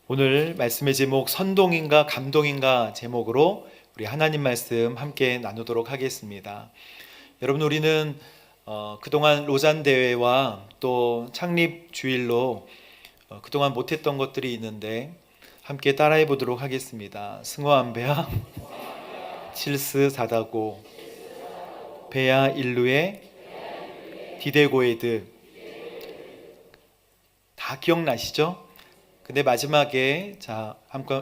오늘 말씀의 제목 선동인가 감동인가 제목으로 우리 하나님 말씀 함께 나누도록 하겠습니다. 여러분, 우리는 그동안 로잔 대회와 또 창립 주일로 그동안 못했던 것들이 있는데 함께 따라해 보도록 하겠습니다. 승화암배아 칠스 사다고 베아 일루에 디데고에드. 다 기억나시죠? 근데 마지막에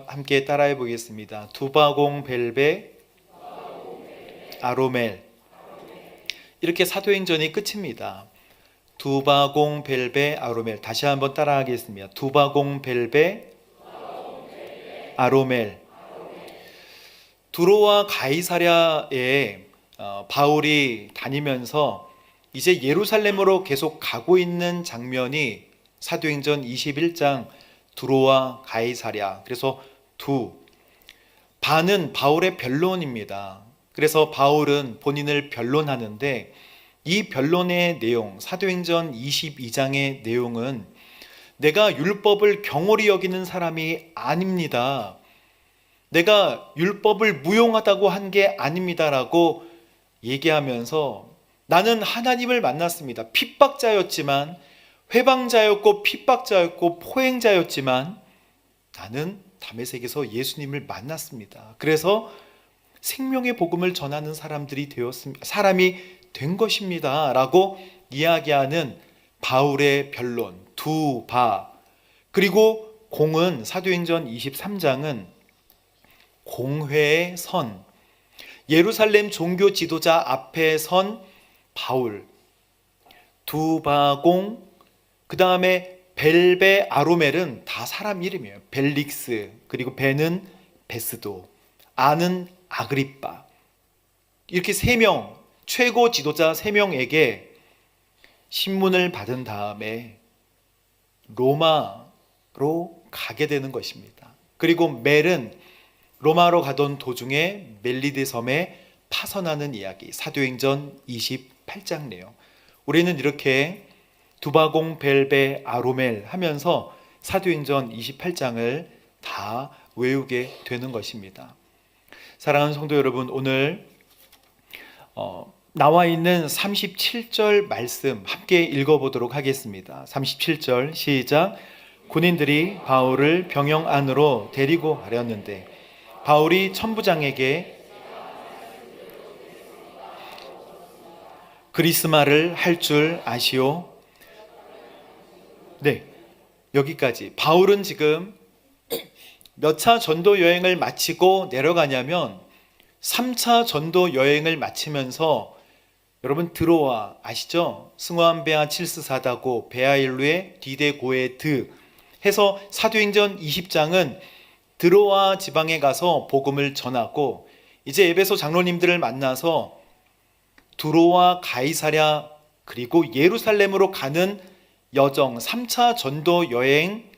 함께 따라해 보겠습니다. 두바공 벨베 아로멜. 이렇게 사도행전이 끝입니다. 두바공 벨베 아로멜. 다시 한번 따라하겠습니다. 두바공 벨베 아로멜. 두로와 가이사랴에 바울이 다니면서 이제 예루살렘으로 계속 가고 있는 장면이 사도행전 21장 두로와 가이사랴. 그래서 반은 바울의 변론입니다. 그래서 바울은 본인을 변론하는데 이 변론의 내용, 사도행전 22장의 내용은 내가 율법을 경홀히 여기는 사람이 아닙니다. 내가 율법을 무용하다고 한 게 아닙니다라고 얘기하면서 나는 하나님을 만났습니다. 핍박자였지만, 회방자였고 핍박자였고 포행자였지만 나는 다메섹에서 예수님을 만났습니다. 그래서 생명의 복음을 전하는 사람이 된 것입니다 라고 이야기하는 바울의 변론 두바. 그리고 공은 사도행전 23장은 공회의 선, 예루살렘 종교 지도자 앞에 선 바울. 두바공, 그 다음에 벨베 아로멜은 다 사람 이름이에요. 벨릭스, 그리고 베는 베스도, 아는 아그리빠. 이렇게 최고 지도자 3명에게 신문을 받은 다음에 로마로 가게 되는 것입니다. 그리고 멜은 로마로 가던 도중에 멜리데 섬에 파선하는 이야기, 사도행전 28장 내용. 우리는 이렇게 두바공 벨베 아로멜 하면서 사도행전 28장을 다 외우게 되는 것입니다. 사랑하는 성도 여러분, 오늘 나와 있는 37절 말씀 함께 읽어보도록 하겠습니다. 37절 시작. 군인들이 바울을 병영 안으로 데리고 가렸는데 바울이 천부장에게 그리스말을 할 줄 아시오? 네, 여기까지. 바울은 지금 몇 차 전도 여행을 마치고 내려가냐면 3차 전도 여행을 마치면서, 여러분 드로아 아시죠? 승화암베아 칠스 사다고 베아일루에 디데고에드 해서 사도행전 20장은 드로아 지방에 가서 복음을 전하고, 이제 에베소 장로님들을 만나서 두로와 가이사랴 그리고 예루살렘으로 가는 여정, 3차 전도 여행,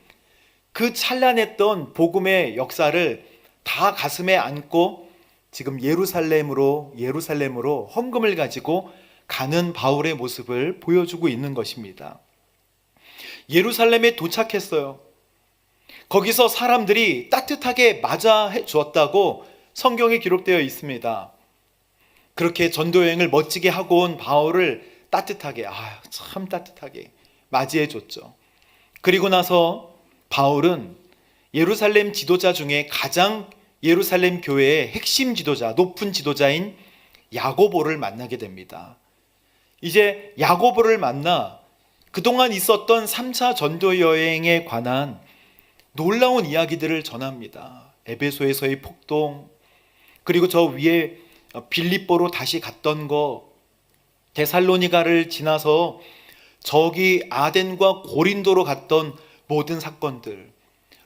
그 찬란했던 복음의 역사를 다 가슴에 안고 지금 예루살렘으로 헌금을 가지고 가는 바울의 모습을 보여주고 있는 것입니다. 예루살렘에 도착했어요. 거기서 사람들이 따뜻하게 맞아 주었다고 성경에 기록되어 있습니다. 그렇게 전도여행을 멋지게 하고 온 바울을 따뜻하게, 참 따뜻하게 맞이해 줬죠. 그리고 나서 바울은 예루살렘 지도자 중에 가장 예루살렘 교회의 핵심 지도자, 높은 지도자인 야고보를 만나게 됩니다. 이제 야고보를 만나 그동안 있었던 3차 전도 여행에 관한 놀라운 이야기들을 전합니다. 에베소에서의 폭동, 그리고 저 위에 빌립보로 다시 갔던 거, 데살로니가를 지나서 저기 아덴과 고린도로 갔던 모든 사건들,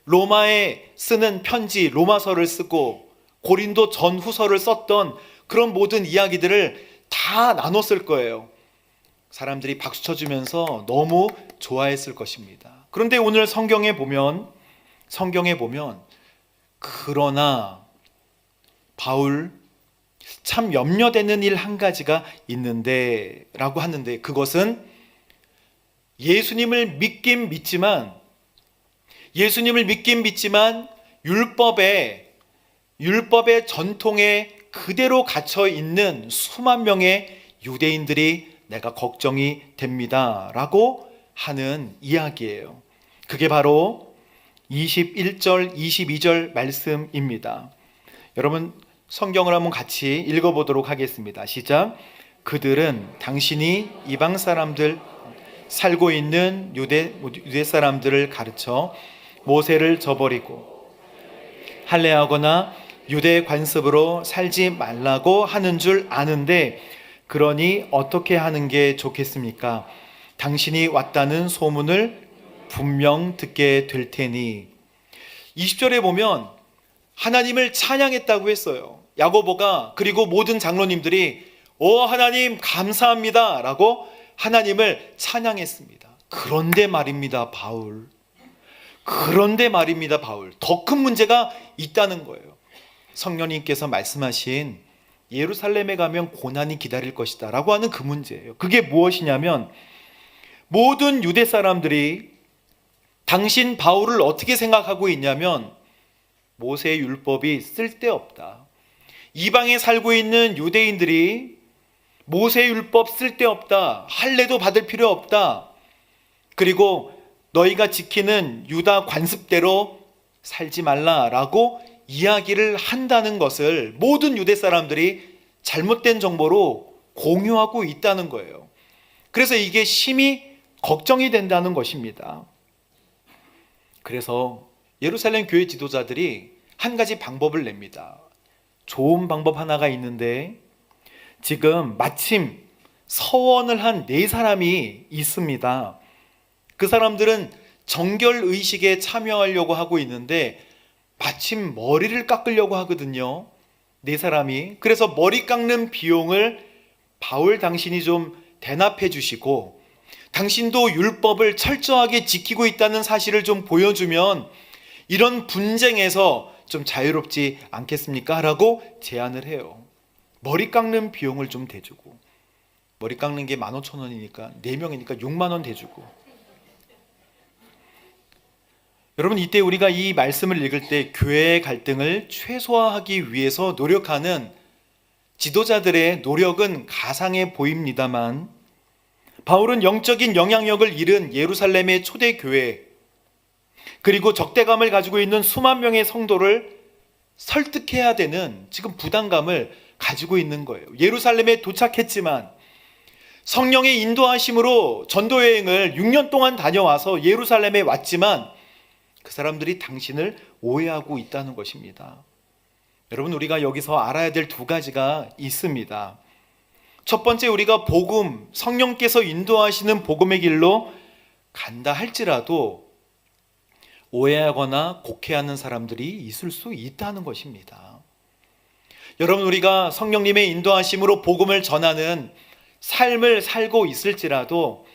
로마에 쓰는 편지, 로마서를 쓰고 고린도 전후서를 썼던 그런 모든 이야기들을 다 나눴을 거예요. 사람들이 박수 쳐주면서 너무 좋아했을 것입니다. 그런데 오늘 성경에 보면 그러나 바울 참 염려되는 일 한 가지가 있는데 라고 하는데, 그것은 예수님을 믿긴 믿지만 예수님을 믿긴 믿지만 율법의 전통에 그대로 갇혀 있는 수만 명의 유대인들이 내가 걱정이 됩니다 라고 하는 이야기예요. 그게 바로 21절 22절 말씀입니다. 여러분 성경을 한번 같이 읽어보도록 하겠습니다. 시작. 그들은 당신이 이방 사람들 살고 있는 유대 사람들을 가르쳐 모세를 저버리고 할례하거나 유대 관습으로 살지 말라고 하는 줄 아는데 그러니 어떻게 하는 게 좋겠습니까? 당신이 왔다는 소문을 분명 듣게 될 테니. 20절에 보면 하나님을 찬양했다고 했어요. 야고보가 그리고 모든 장로님들이 오 하나님 감사합니다 라고 하나님을 찬양했습니다. 그런데 말입니다 바울, 더 큰 문제가 있다는 거예요. 성령님께서 말씀하신 예루살렘에 가면 고난이 기다릴 것이다 라고 하는 그 문제예요. 그게 무엇이냐면 모든 유대 사람들이 당신 바울을 어떻게 생각하고 있냐면 모세의 율법이 쓸데없다. 이방에 살고 있는 유대인들이 모세의 율법 쓸데없다. 할례도 받을 필요 없다. 그리고 너희가 지키는 유다 관습대로 살지 말라라고 이야기를 한다는 것을 모든 유대 사람들이 잘못된 정보로 공유하고 있다는 거예요. 그래서 이게 심히 걱정이 된다는 것입니다. 그래서 예루살렘 교회 지도자들이 한 가지 방법을 냅니다. 좋은 방법 하나가 있는데 지금 마침 서원을 한 4사람이 있습니다. 그 사람들은 정결의식에 참여하려고 하고 있는데 마침 머리를 깎으려고 하거든요. 4사람이. 그래서 머리 깎는 비용을 바울 당신이 좀 대납해 주시고 당신도 율법을 철저하게 지키고 있다는 사실을 좀 보여주면 이런 분쟁에서 좀 자유롭지 않겠습니까? 라고 제안을 해요. 머리 깎는 비용을 좀 대주고, 머리 깎는 게 15,000원이니까 4명이니까 6만 원 대주고. 여러분 이때 우리가 이 말씀을 읽을 때 교회의 갈등을 최소화하기 위해서 노력하는 지도자들의 노력은 가상해 보입니다만 바울은 영적인 영향력을 잃은 예루살렘의 초대교회 그리고 적대감을 가지고 있는 수만 명의 성도를 설득해야 되는 지금 부담감을 가지고 있는 거예요. 예루살렘에 도착했지만 성령의 인도하심으로 전도여행을 6년 동안 다녀와서 예루살렘에 왔지만 그 사람들이 당신을 오해하고 있다는 것입니다. 여러분 우리가 여기서 알아야 될 2가지가 있습니다. 첫 번째, 우리가 복음, 성령께서 인도하시는 복음의 길로 간다 할지라도 오해하거나 곡해하는 사람들이 있을 수 있다는 것입니다. 여러분 우리가 성령님의 인도하심으로 복음을 전하는 삶을 살고 있을지라도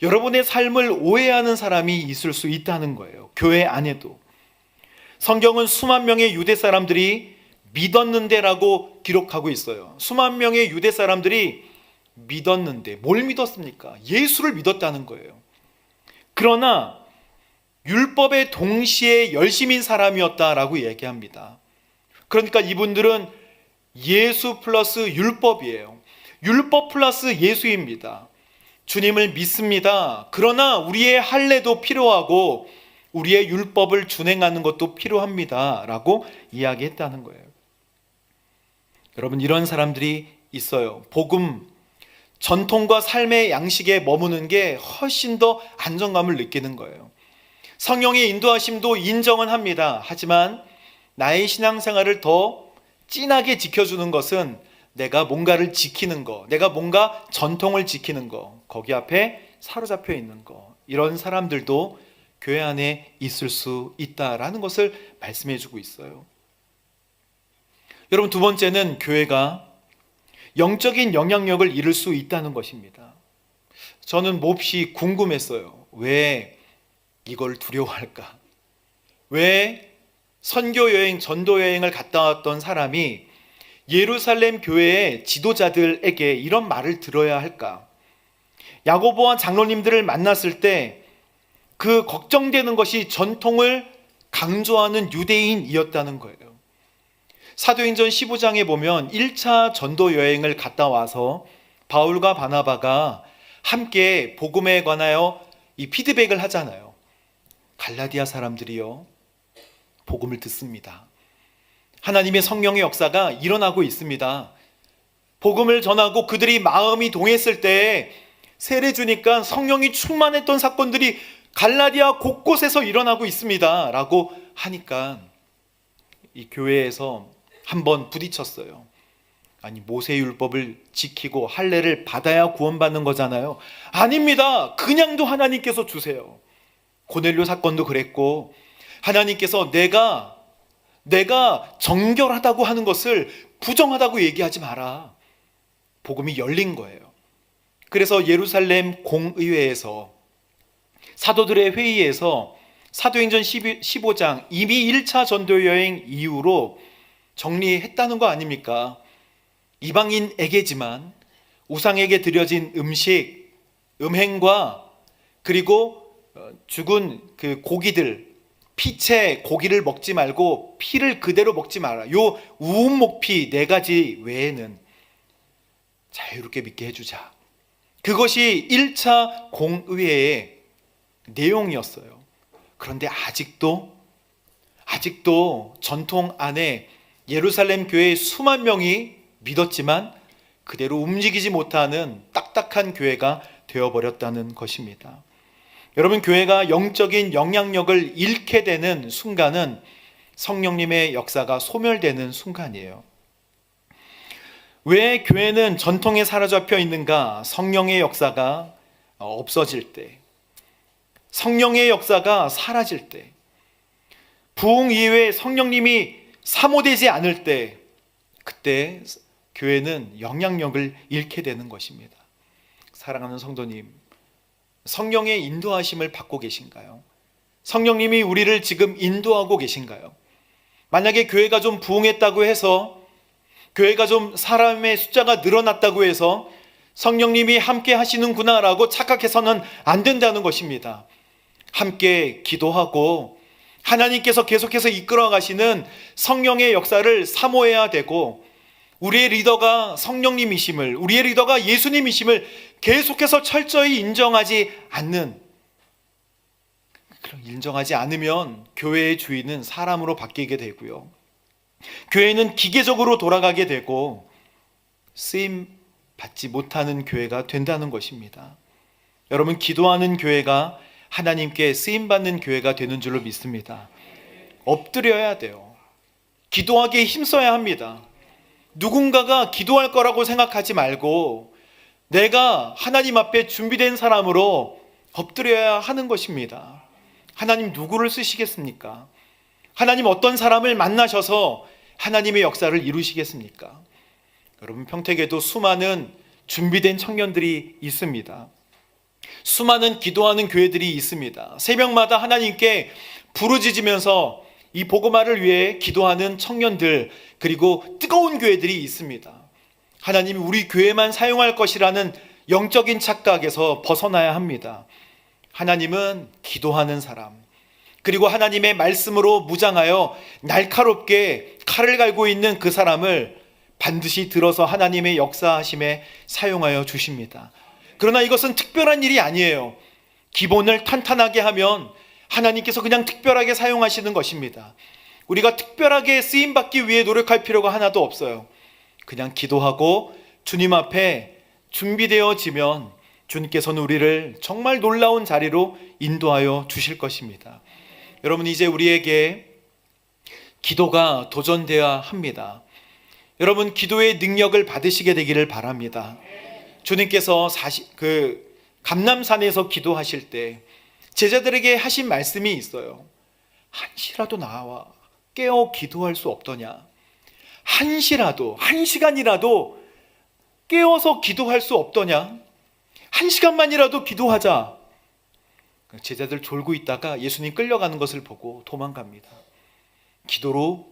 여러분의 삶을 오해하는 사람이 있을 수 있다는 거예요. 교회 안에도. 성경은 수만 명의 유대 사람들이 믿었는데 라고 기록하고 있어요. 수만 명의 유대 사람들이 믿었는데 뭘 믿었습니까? 예수를 믿었다는 거예요. 그러나 율법에 동시에 열심인 사람이었다라고 얘기합니다. 그러니까 이분들은 예수 플러스 율법이에요. 율법 플러스 예수입니다. 주님을 믿습니다. 그러나 우리의 할례도 필요하고 우리의 율법을 준행하는 것도 필요합니다 라고 이야기했다는 거예요. 여러분 이런 사람들이 있어요. 복음, 전통과 삶의 양식에 머무는 게 훨씬 더 안정감을 느끼는 거예요. 성령의 인도하심도 인정은 합니다. 하지만 나의 신앙생활을 더 진하게 지켜주는 것은 내가 뭔가를 지키는 거, 내가 뭔가 전통을 지키는 거, 거기 앞에 사로잡혀 있는 거, 이런 사람들도 교회 안에 있을 수 있다라는 것을 말씀해 주고 있어요. 여러분 2번째는 교회가 영적인 영향력을 잃을 수 있다는 것입니다. 저는 몹시 궁금했어요. 왜 이걸 두려워할까? 왜 선교여행, 전도여행을 갔다 왔던 사람이 예루살렘 교회의 지도자들에게 이런 말을 들어야 할까? 야고보와 장로님들을 만났을 때 그 걱정되는 것이 전통을 강조하는 유대인이었다는 거예요. 사도행전 15장에 보면 1차 전도 여행을 갔다 와서 바울과 바나바가 함께 복음에 관하여 이 피드백을 하잖아요. 갈라디아 사람들이요, 복음을 듣습니다. 하나님의 성령의 역사가 일어나고 있습니다. 복음을 전하고 그들이 마음이 동했을 때 세례 주니까 성령이 충만했던 사건들이 갈라디아 곳곳에서 일어나고 있습니다 라고 하니까 이 교회에서 한번 부딪혔어요. 아니, 모세율법을 지키고 할례를 받아야 구원받는 거잖아요. 아닙니다. 그냥도 하나님께서 주세요. 고넬료 사건도 그랬고, 하나님께서 내가 정결하다고 하는 것을 부정하다고 얘기하지 마라. 복음이 열린 거예요. 그래서 예루살렘 공의회에서, 사도들의 회의에서 사도행전 15장 이미 1차 전도 여행 이후로 정리했다는 거 아닙니까? 이방인에게지만 우상에게 드려진 음식, 음행과 그리고 죽은 그 고기들, 피채 고기를 먹지 말고 피를 그대로 먹지 마라. 요 우음목피 4가지 외에는 자유롭게 믿게 해주자. 그것이 1차 공의회의 내용이었어요. 그런데 아직도 전통 안에 예루살렘 교회의 수만 명이 믿었지만 그대로 움직이지 못하는 딱딱한 교회가 되어버렸다는 것입니다. 여러분, 교회가 영적인 영향력을 잃게 되는 순간은 성령님의 역사가 소멸되는 순간이에요. 왜 교회는 전통에 사로잡혀 있는가? 성령의 역사가 없어질 때, 성령의 역사가 사라질 때, 부흥 이후에 성령님이 사모되지 않을 때, 그때 교회는 영향력을 잃게 되는 것입니다. 사랑하는 성도님, 성령의 인도하심을 받고 계신가요? 성령님이 우리를 지금 인도하고 계신가요? 만약에 교회가 좀 부흥했다고 해서, 교회가 좀 사람의 숫자가 늘어났다고 해서 성령님이 함께 하시는구나 라고 착각해서는 안 된다는 것입니다. 함께 기도하고 하나님께서 계속해서 이끌어 가시는 성령의 역사를 사모해야 되고, 우리의 리더가 성령님이심을, 우리의 리더가 예수님이심을 계속해서 철저히 인정하지 않으면 교회의 주인은 사람으로 바뀌게 되고요, 교회는 기계적으로 돌아가게 되고 쓰임 받지 못하는 교회가 된다는 것입니다. 여러분, 기도하는 교회가 하나님께 쓰임받는 교회가 되는 줄로 믿습니다. 엎드려야 돼요. 기도하기에 힘써야 합니다. 누군가가 기도할 거라고 생각하지 말고 내가 하나님 앞에 준비된 사람으로 엎드려야 하는 것입니다. 하나님 누구를 쓰시겠습니까? 하나님 어떤 사람을 만나셔서 하나님의 역사를 이루시겠습니까? 여러분, 평택에도 수많은 준비된 청년들이 있습니다. 수많은 기도하는 교회들이 있습니다. 새벽마다 하나님께 부르짖으면서 이 복음화를 위해 기도하는 청년들, 그리고 뜨거운 교회들이 있습니다. 하나님이 우리 교회만 사용할 것이라는 영적인 착각에서 벗어나야 합니다. 하나님은 기도하는 사람, 그리고 하나님의 말씀으로 무장하여 날카롭게 칼을 갈고 있는 그 사람을 반드시 들어서 하나님의 역사하심에 사용하여 주십니다. 그러나 이것은 특별한 일이 아니에요. 기본을 탄탄하게 하면 하나님께서 그냥 특별하게 사용하시는 것입니다. 우리가 특별하게 쓰임받기 위해 노력할 필요가 하나도 없어요. 그냥 기도하고 주님 앞에 준비되어지면 주님께서는 우리를 정말 놀라운 자리로 인도하여 주실 것입니다. 여러분, 이제 우리에게 기도가 도전되어야 합니다. 여러분, 기도의 능력을 받으시게 되기를 바랍니다. 주님께서 감람산에서 기도하실 때 제자들에게 하신 말씀이 있어요. 한시라도 나와 깨어 기도할 수 없더냐? 한시라도, 1시간이라도 깨어서 기도할 수 없더냐? 1시간만이라도 기도하자. 제자들 졸고 있다가 예수님 끌려가는 것을 보고 도망갑니다. 기도로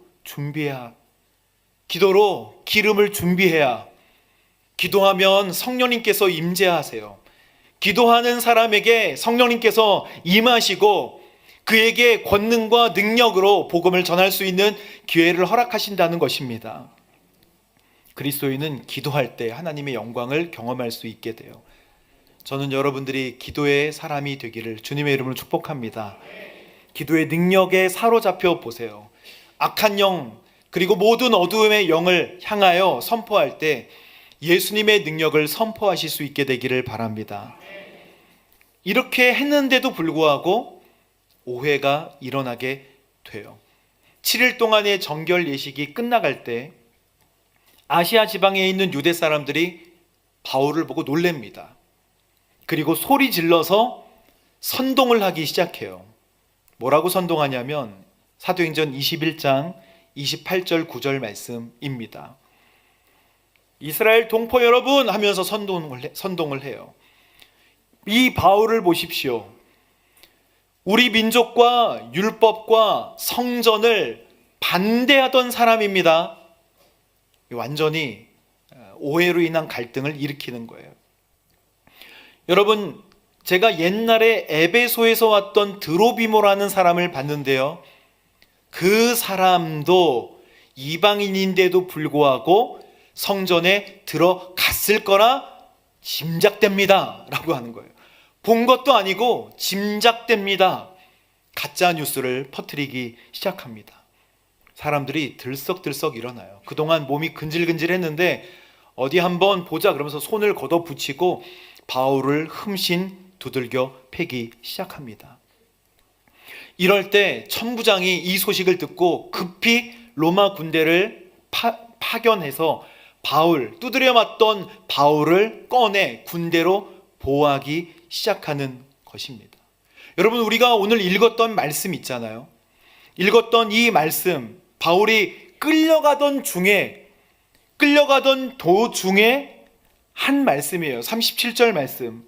기름을 준비해야, 기도하면 성령님께서 임재하세요. 기도하는 사람에게 성령님께서 임하시고 그에게 권능과 능력으로 복음을 전할 수 있는 기회를 허락하신다는 것입니다. 그리스도인은 기도할 때 하나님의 영광을 경험할 수 있게 돼요. 저는 여러분들이 기도의 사람이 되기를 주님의 이름으로 축복합니다. 기도의 능력에 사로잡혀 보세요. 악한 영 그리고 모든 어두움의 영을 향하여 선포할 때 예수님의 능력을 선포하실 수 있게 되기를 바랍니다. 이렇게 했는데도 불구하고 오해가 일어나게 돼요. 7일 동안의 정결 예식이 끝나갈 때 아시아 지방에 있는 유대 사람들이 바울을 보고 놀랍니다. 그리고 소리 질러서 선동을 하기 시작해요. 뭐라고 선동하냐면 사도행전 21장 28절 9절 말씀입니다. 이스라엘 동포 여러분 하면서 선동을 해요. 이 바울을 보십시오. 우리 민족과 율법과 성전을 반대하던 사람입니다. 완전히 오해로 인한 갈등을 일으키는 거예요. 여러분, 제가 옛날에 에베소에서 왔던 드로비모라는 사람을 봤는데요, 그 사람도 이방인인데도 불구하고 성전에 들어갔을 거라 짐작됩니다 라고 하는 거예요. 본 것도 아니고 짐작됩니다. 가짜 뉴스를 퍼뜨리기 시작합니다. 사람들이 들썩들썩 일어나요. 그동안 몸이 근질근질했는데 어디 한번 보자 그러면서 손을 걷어붙이고 바울을 흠씬 두들겨 패기 시작합니다. 이럴 때 천부장이 이 소식을 듣고 급히 로마 군대를 파견해서 두드려 맞던 바울을 꺼내 군대로 보호하기 시작하는 것입니다. 여러분, 우리가 오늘 읽었던 말씀 있잖아요. 읽었던 이 말씀, 바울이 끌려가던 도중에 한 말씀이에요. 37절 말씀.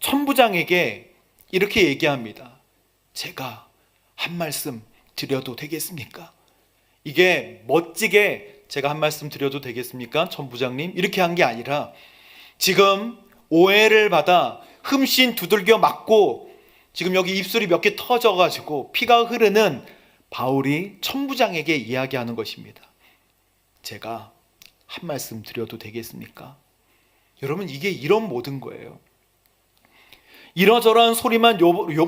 천부장에게 이렇게 얘기합니다. 제가 한 말씀 드려도 되겠습니까? 이게 멋지게 제가 한 말씀 드려도 되겠습니까? 천부장님, 이렇게 한 게 아니라 지금 오해를 받아 흠씬 두들겨 맞고 지금 여기 입술이 몇 개 터져가지고 피가 흐르는 바울이 천부장에게 이야기하는 것입니다. 제가 한 말씀 드려도 되겠습니까? 여러분, 이게 이런 모든 거예요. 이러저러한 소리만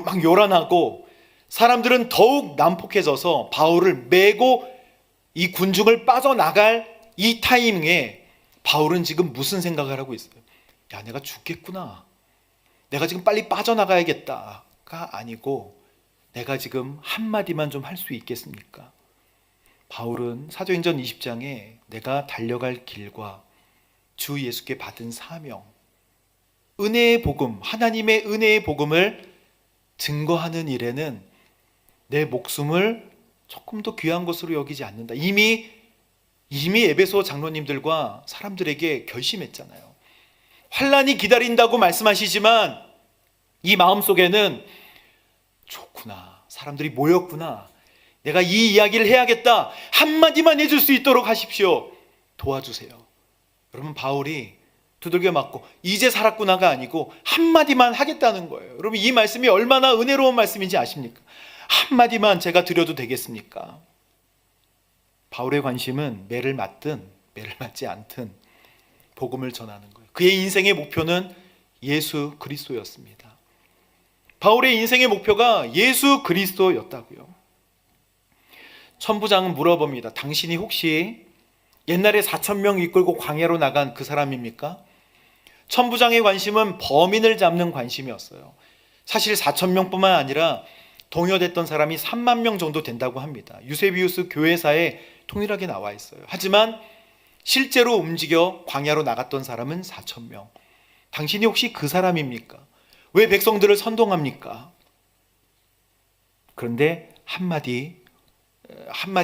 막 요란하고 사람들은 더욱 난폭해져서 바울을 메고 이 군중을 빠져나갈 이 타이밍에 바울은 지금 무슨 생각을 하고 있어요? 야, 내가 죽겠구나. 내가 지금 빨리 빠져나가야겠다가 아니고 내가 지금 한마디만 좀 할 수 있겠습니까? 바울은 사도행전 20장에 내가 달려갈 길과 주 예수께 받은 사명, 은혜의 복음, 하나님의 은혜의 복음을 증거하는 일에는 내 목숨을 조금 더 귀한 것으로 여기지 않는다. 이미 에베소 장로님들과 사람들에게 결심했잖아요. 환난이 기다린다고 말씀하시지만 이 마음속에는 좋구나, 사람들이 모였구나, 내가 이 이야기를 해야겠다, 한마디만 해줄 수 있도록 하십시오, 도와주세요. 여러분, 바울이 두들겨 맞고 이제 살았구나가 아니고 한마디만 하겠다는 거예요. 여러분, 이 말씀이 얼마나 은혜로운 말씀인지 아십니까? 한마디만 제가 드려도 되겠습니까? 바울의 관심은 매를 맞든 매를 맞지 않든 복음을 전하는 거예요. 그의 인생의 목표는 예수 그리스도였습니다. 바울의 인생의 목표가 예수 그리스도였다고요. 천부장은 물어봅니다. 당신이 혹시 옛날에 4,000명 이끌고 광야로 나간 그 사람입니까? 천부장의 관심은 범인을 잡는 관심이었어요. 사실 4,000명뿐만 아니라 동요됐던 사람이 3만 명 정도 된다고 합니다. 유세비우스 교회사에 통일하게 나와 있어요. 하지만 실제로 움직여 광야로 나갔던 사람은 4,000명. 당신이 혹시 그 사람입니까? 왜 백성들을 선동합니까? 그런데 한마디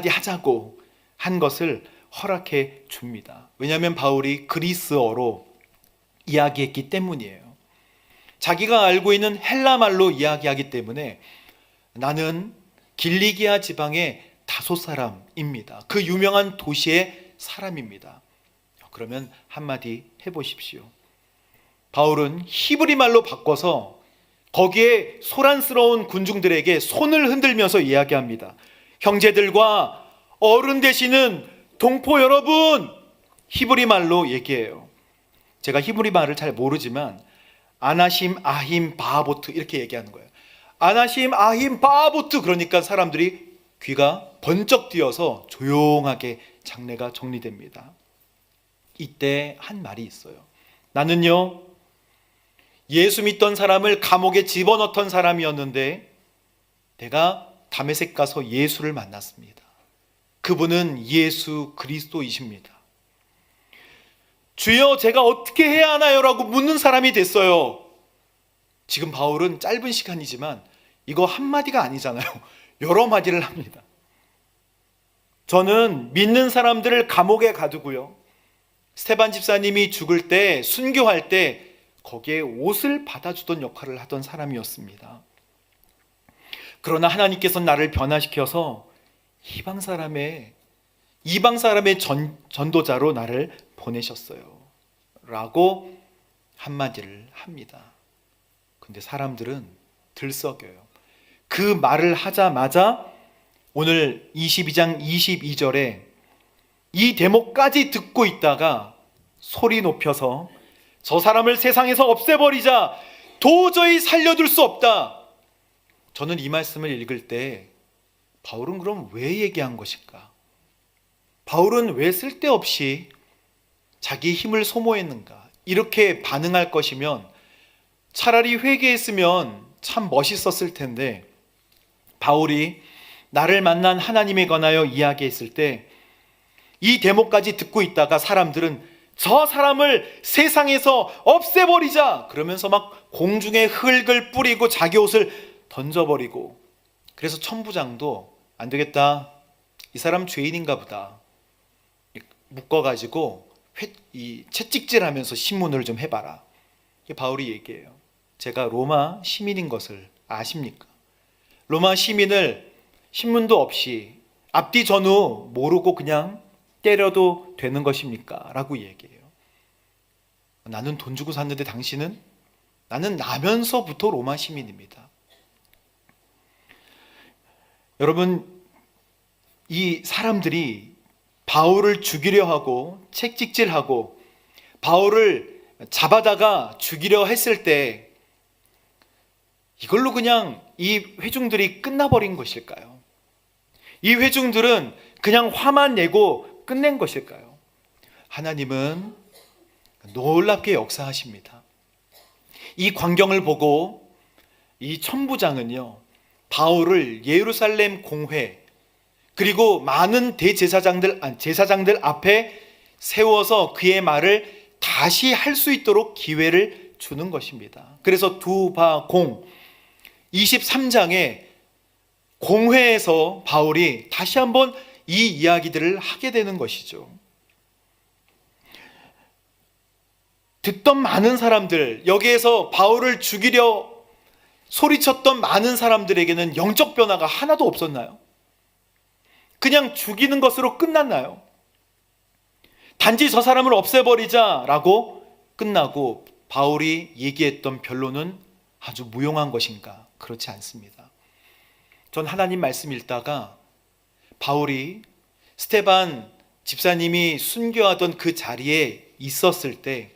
하자고 한 것을 허락해 줍니다. 왜냐하면 바울이 그리스어로 이야기했기 때문이에요. 자기가 알고 있는 헬라말로 이야기하기 때문에 나는 길리기아 지방의 다소 사람입니다. 그 유명한 도시의 사람입니다. 그러면 한마디 해보십시오. 바울은 히브리 말로 바꿔서 거기에 소란스러운 군중들에게 손을 흔들면서 이야기합니다. 형제들과 어른 되시는 동포 여러분, 히브리 말로 얘기해요. 제가 히브리 말을 잘 모르지만 아나심 아힘 바하보트 이렇게 얘기하는 거예요. 아나심 아힘 바하보트, 그러니까 사람들이 귀가 번쩍 뛰어서 조용하게 장례가 정리됩니다. 이때 한 말이 있어요. 나는요, 예수 믿던 사람을 감옥에 집어넣던 사람이었는데 내가 다메섹 가서 예수를 만났습니다. 그분은 예수 그리스도이십니다. 주여, 제가 어떻게 해야 하나요? 라고 묻는 사람이 됐어요. 지금 바울은 짧은 시간이지만 이거 한마디가 아니잖아요. 여러 마디를 합니다. 저는 믿는 사람들을 감옥에 가두고요, 스테반 집사님이 죽을 때, 순교할 때 거기에 옷을 받아주던 역할을 하던 사람이었습니다. 그러나 하나님께서 나를 변화시켜서 이방 사람의 전도자로 나를 보내셨어요 라고 한마디를 합니다. 근데 사람들은 들썩여요. 그 말을 하자마자 오늘 22장 22절에 이 대목까지 듣고 있다가 소리 높여서 저 사람을 세상에서 없애버리자, 도저히 살려둘 수 없다. 저는 이 말씀을 읽을 때 바울은 그럼 왜 얘기한 것일까? 바울은 왜 쓸데없이 자기 힘을 소모했는가? 이렇게 반응할 것이면 차라리 회개했으면 참 멋있었을 텐데, 바울이 나를 만난 하나님에 관하여 이야기했을 때 이 대목까지 듣고 있다가 사람들은 저 사람을 세상에서 없애버리자 그러면서 막 공중에 흙을 뿌리고 자기 옷을 던져버리고, 그래서 천부장도 안 되겠다, 이 사람 죄인인가 보다, 묶어가지고 채찍질하면서 신문을 좀 해봐라. 바울이 얘기해요. 제가 로마 시민인 것을 아십니까? 로마 시민을 신문도 없이 앞뒤 전후 모르고 그냥 때려도 되는 것입니까? 라고 얘기해요. 나는 돈 주고 샀는데 당신은? 나는 나면서부터 로마 시민입니다. 여러분, 이 사람들이 바울을 죽이려 하고 채찍질하고 바울을 잡아다가 죽이려 했을 때 이걸로 그냥 이 회중들이 끝나버린 것일까요? 이 회중들은 그냥 화만 내고 끝낸 것일까요? 하나님은 놀랍게 역사하십니다. 이 광경을 보고 이 천부장은요, 바울을 예루살렘 공회 그리고 많은 제사장들 앞에 세워서 그의 말을 다시 할 수 있도록 기회를 주는 것입니다. 그래서 두바공 23장에 공회에서 바울이 다시 한번 이 이야기들을 하게 되는 것이죠. 듣던 많은 사람들, 여기에서 바울을 죽이려 소리쳤던 많은 사람들에게는 영적 변화가 하나도 없었나요? 그냥 죽이는 것으로 끝났나요? 단지 저 사람을 없애버리자라고 끝나고 바울이 얘기했던 변론은 아주 무용한 것인가? 그렇지 않습니다. 전 하나님 말씀 읽다가 바울이 스테반 집사님이 순교하던 그 자리에 있었을 때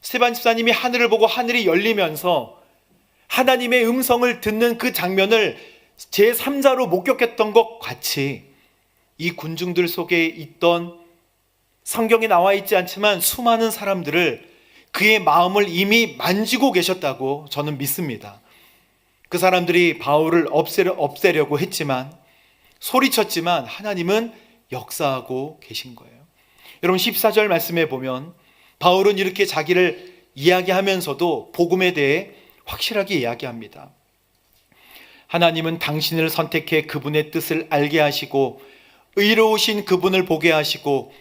스테반 집사님이 하늘을 보고 하늘이 열리면서 하나님의 음성을 듣는 그 장면을 제3자로 목격했던 것 같이 이 군중들 속에 있던, 성경에 나와 있지 않지만 수많은 사람들을 그의 마음을 이미 만지고 계셨다고 저는 믿습니다. 그 사람들이 바울을 없애려고 했지만, 소리쳤지만 하나님은 역사하고 계신 거예요. 여러분 14절 말씀에 보면 바울은 이렇게 자기를 이야기하면서도 복음에 대해 확실하게 이야기합니다. 하나님은 당신을 선택해 그분의 뜻을 알게 하시고 의로우신 그분을 보게 하시고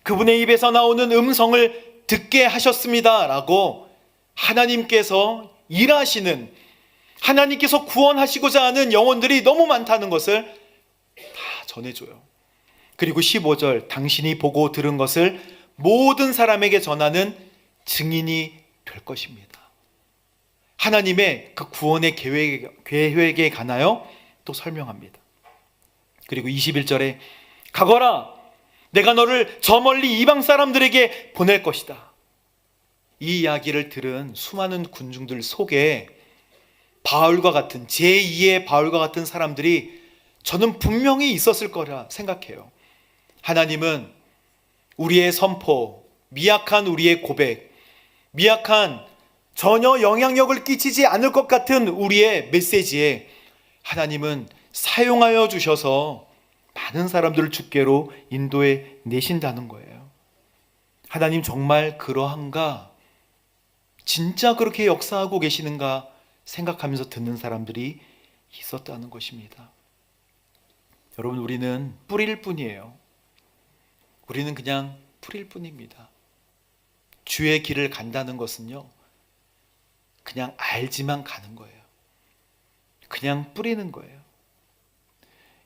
그분의 입에서 나오는 음성을 듣게 하셨습니다 라고 하나님께서 일하시는, 하나님께서 구원하시고자 하는 영혼들이 너무 많다는 것을 다 전해줘요. 그리고 15절, 당신이 보고 들은 것을 모든 사람에게 전하는 증인이 될 것입니다. 하나님의 그 구원의 계획에 관하여 또 설명합니다. 그리고 21절에 가거라, 내가 너를 저 멀리 이방 사람들에게 보낼 것이다. 이 이야기를 들은 수많은 군중들 속에 바울과 같은 제2의 바울과 같은 사람들이 저는 분명히 있었을 거라 생각해요. 하나님은 우리의 선포, 미약한 우리의 고백, 미약한 전혀 영향력을 끼치지 않을 것 같은 우리의 메시지에 하나님은 사용하여 주셔서 많은 사람들을 주께로 인도해 내신다는 거예요. 하나님 정말 그러한가? 진짜 그렇게 역사하고 계시는가 생각하면서 듣는 사람들이 있었다는 것입니다. 여러분, 우리는 뿌릴 뿐이에요. 우리는 그냥 뿌릴 뿐입니다. 주의 길을 간다는 것은요, 그냥 알지만 가는 거예요. 그냥 뿌리는 거예요.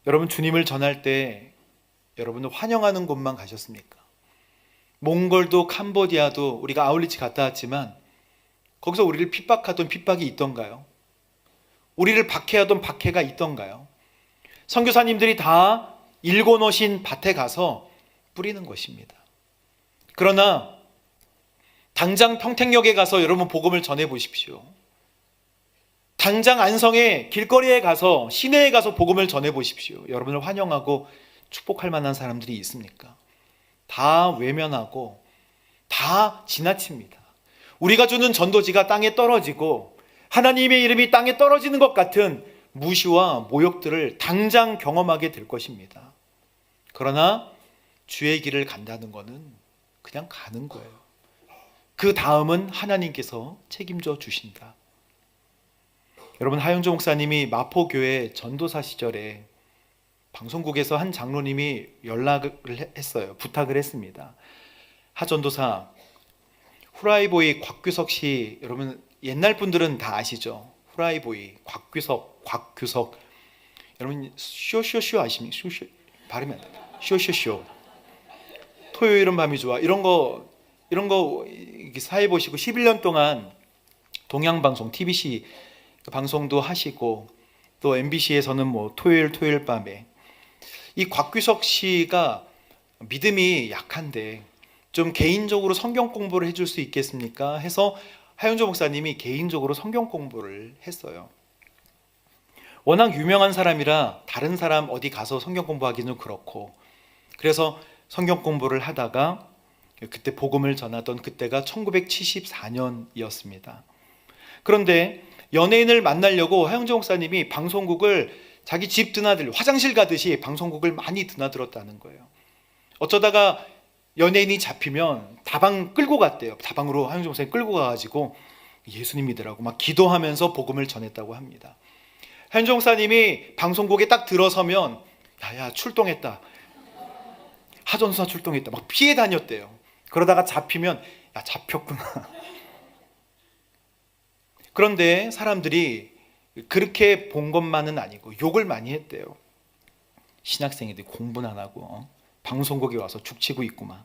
여러분, 주님을 전할 때 여러분은 환영하는 곳만 가셨습니까? 몽골도 캄보디아도 우리가 아울리치 갔다 왔지만 거기서 우리를 핍박하던 핍박이 있던가요? 우리를 박해하던 박해가 있던가요? 선교사님들이 다 일궈 놓으신 밭에 가서 뿌리는 것입니다. 그러나 당장 평택역에 가서 여러분 복음을 전해 보십시오. 당장 안성의 길거리에 가서 시내에 가서 복음을 전해 보십시오. 여러분을 환영하고 축복할 만한 사람들이 있습니까? 다 외면하고 다 지나칩니다. 우리가 주는 전도지가 땅에 떨어지고 하나님의 이름이 땅에 떨어지는 것 같은 무시와 모욕들을 당장 경험하게 될 것입니다. 그러나 주의 길을 간다는 것은 그냥 가는 거예요. 그 다음은 하나님께서 책임져 주신다. 여러분, 하영조 목사님이 마포교회 전도사 시절에 방송국에서 한 장로님이 연락을 했어요. 부탁을 했습니다. 하전도사, 후라이보이 곽규석 씨, 여러분 옛날 분들은 다 아시죠? 후라이보이 곽규석 여러분 쇼쇼쇼 아십니까? 쇼쇼 발음이 안 돼요. 쇼쇼쇼, 토요일은 밤이 좋아, 이런 거 사회 보시고 11년 동안 동양방송 TBC 방송도 하시고 또 MBC에서는 뭐 토요일 밤에, 이 곽규석 씨가 믿음이 약한데 좀 개인적으로 성경 공부를 해줄 수 있겠습니까? 해서 하영조 목사님이 개인적으로 성경 공부를 했어요. 워낙 유명한 사람이라 다른 사람 어디 가서 성경 공부하기는 그렇고, 그래서 성경 공부를 하다가 그때 복음을 전하던 그때가 1974년이었습니다. 그런데 연예인을 만나려고 하영조 목사님이 방송국을 자기 집 드나들, 화장실 가듯이 방송국을 많이 드나들었다는 거예요. 어쩌다가 연예인이 잡히면 다방 끌고 갔대요. 다방으로 하영조 목사님 끌고 가가지고 예수님 믿으라고 막 기도하면서 복음을 전했다고 합니다. 하영조 목사님이 방송국에 딱 들어서면 야야 출동했다, 하전수사 출동했다, 막 피해 다녔대요. 그러다가 잡히면 야 잡혔구나. 그런데 사람들이 그렇게 본 것만은 아니고 욕을 많이 했대요. 신학생애들이 공부는 안 하고 방송국에 와서 죽치고 있구만.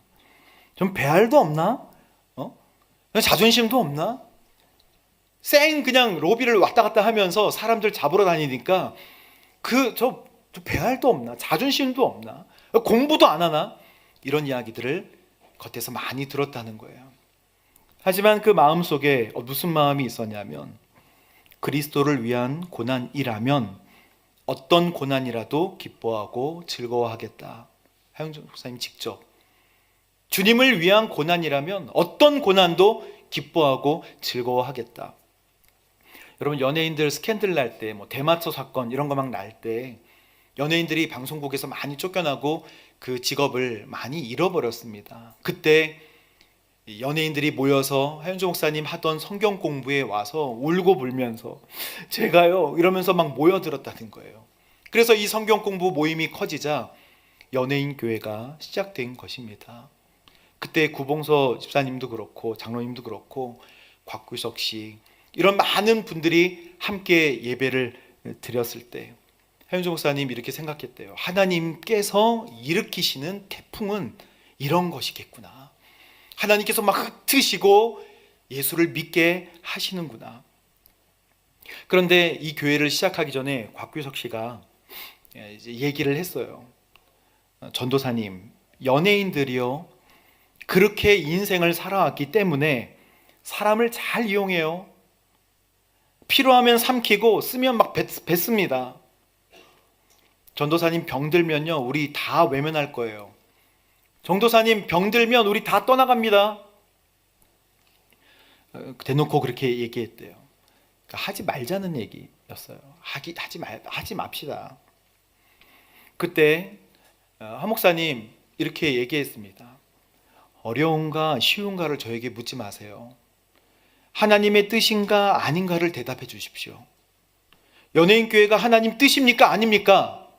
좀 배알도 없나? 자존심도 없나? 그냥 로비를 왔다 갔다 하면서 사람들 잡으러 다니니까 저 배알도 없나? 자존심도 없나? 공부도 안 하나? 이런 이야기들을 겉에서 많이 들었다는 거예요. 하지만 그 마음속에 무슨 마음이 있었냐면, 그리스도를 위한 고난이라면 어떤 고난이라도 기뻐하고 즐거워하겠다. 하영조 목사님 직접, 주님을 위한 고난이라면 어떤 고난도 기뻐하고 즐거워하겠다. 여러분, 연예인들 스캔들 날 때, 대마초 사건 이런 거 막 날 때 연예인들이 방송국에서 많이 쫓겨나고 그 직업을 많이 잃어버렸습니다. 그때 연예인들이 모여서 하영조 목사님 하던 성경 공부에 와서 울고 불면서 제가요 이러면서 막 모여들었다는 거예요. 그래서 이 성경 공부 모임이 커지자 연예인 교회가 시작된 것입니다. 그때 구봉서 집사님도 그렇고 장로님도 그렇고 곽규석 씨, 이런 많은 분들이 함께 예배를 드렸을 때 하영조 목사님 이렇게 생각했대요. 하나님께서 일으키시는 태풍은 이런 것이겠구나. 하나님께서 막 흩으시고 예수를 믿게 하시는구나. 그런데 이 교회를 시작하기 전에 곽규석 씨가 이제 얘기를 했어요. 전도사님, 연예인들이요, 그렇게 인생을 살아왔기 때문에 사람을 잘 이용해요. 필요하면 삼키고 쓰면 막 뱉습니다. 전도사님 병들면요, 우리 다 외면할 거예요. 전도사님 병들면 우리 다 떠나갑니다. 대놓고 그렇게 얘기했대요. 그러니까 하지 말자는 얘기였어요. 하지 맙시다. 그때 한 목사님 이렇게 얘기했습니다. 어려운가 쉬운가를 저에게 묻지 마세요. 하나님의 뜻인가 아닌가를 대답해 주십시오. 연예인 교회가 하나님 뜻입니까 아닙니까?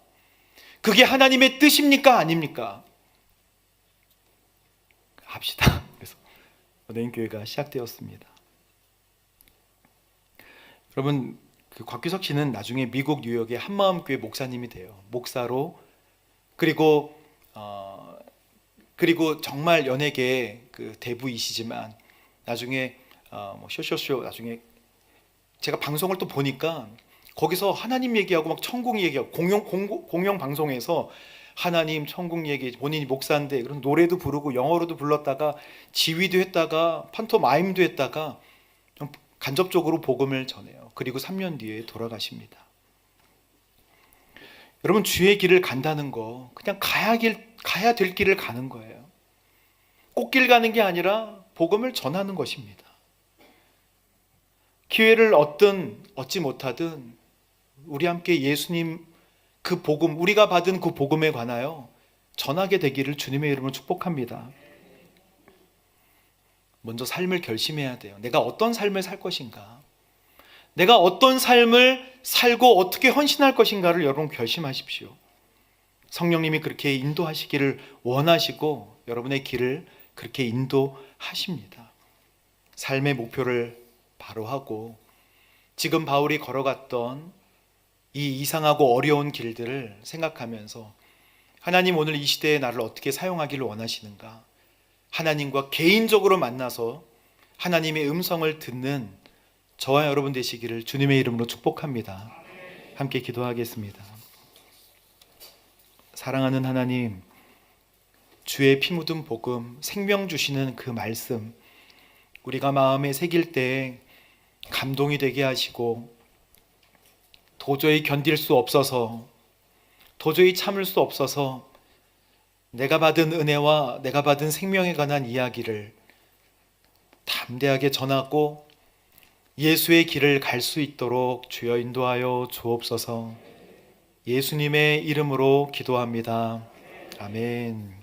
그게 하나님의 뜻입니까 아닙니까? 합시다. 그래서 연예인 교회가 시작되었습니다. 여러분, 그 곽규석 씨는 나중에 미국 뉴욕의 한마음교회 목사님이 돼요. 목사로. 그리고 정말 연예계 그 대부이시지만 나중에 쇼쇼쇼, 나중에 제가 방송을 또 보니까 거기서 하나님 얘기하고 막 천국 얘기하고 공영 방송에서 하나님 천국 얘기, 본인이 목사인데 그런 노래도 부르고 영어로도 불렀다가 지휘도 했다가 판토마임도 했다가 좀 간접적으로 복음을 전해요. 그리고 3년 뒤에 돌아가십니다. 여러분, 주의 길을 간다는 거 그냥 가야 될 길을 가는 거예요. 꽃길 가는 게 아니라 복음을 전하는 것입니다. 기회를 얻지 못하든 우리 함께 예수님 그 복음, 우리가 받은 그 복음에 관하여 전하게 되기를 주님의 이름으로 축복합니다. 먼저 삶을 결심해야 돼요. 내가 어떤 삶을 살 것인가? 내가 어떤 삶을 살고 어떻게 헌신할 것인가를 여러분 결심하십시오. 성령님이 그렇게 인도하시기를 원하시고 여러분의 길을 그렇게 인도하십니다. 삶의 목표를 바로 하고 지금 바울이 걸어갔던 이 이상하고 어려운 길들을 생각하면서 하나님, 오늘 이 시대에 나를 어떻게 사용하기를 원하시는가? 하나님과 개인적으로 만나서 하나님의 음성을 듣는 저와 여러분 되시기를 주님의 이름으로 축복합니다. 함께 기도하겠습니다. 사랑하는 하나님, 주의 피 묻은 복음, 생명 주시는 그 말씀, 우리가 마음에 새길 때 감동이 되게 하시고 도저히 견딜 수 없어서, 도저히 참을 수 없어서 내가 받은 은혜와 내가 받은 생명에 관한 이야기를 담대하게 전하고 예수의 길을 갈 수 있도록 주여 인도하여 주옵소서. 예수님의 이름으로 기도합니다. 아멘.